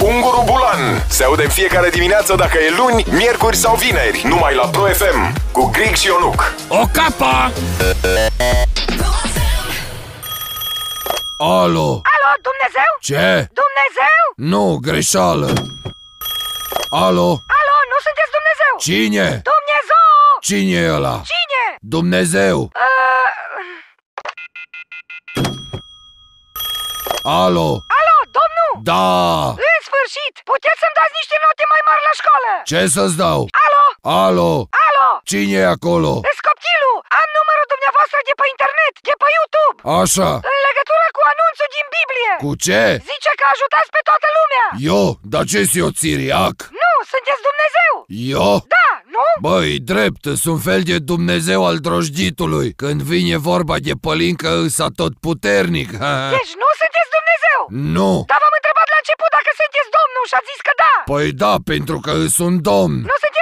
Unguru Bulan se aude în fiecare dimineață, dacă e luni, miercuri sau vineri, numai la Pro FM, cu Grig și Ionuc. O capa! Alo! Alo, Dumnezeu? Ce? Dumnezeu? Nu, greșeală. Alo? Alo, nu sunteți Dumnezeu? Cine? Dumnezeu! Cine e ăla? Cine? Dumnezeu. Alo? Alo, domnul? Da! În sfârșit! Puteți să-mi dați niște note mai mari la școală? Ce să-ți dau? Alo? Alo? Alo? Cine e acolo? Îs copilul! Am numărul dumneavoastră de pe internet, de pe YouTube, Așa. în legătură cu anunțul din Biblie. Cu ce? Zice că ajutați pe toată lumea. Eu? Dar ce-s eu țiriac? Nu, sunteți Dumnezeu. Eu? Da, nu? Băi, drept, sunt fel de Dumnezeu al drojditului. Când vine vorba de pălincă, îs tot puternic. Deci nu sunteți Dumnezeu. Nu. Dar v-am întrebat la început dacă sunteți Domnul și ați zis că da. Păi da, pentru că sunt domn. Nu sunteți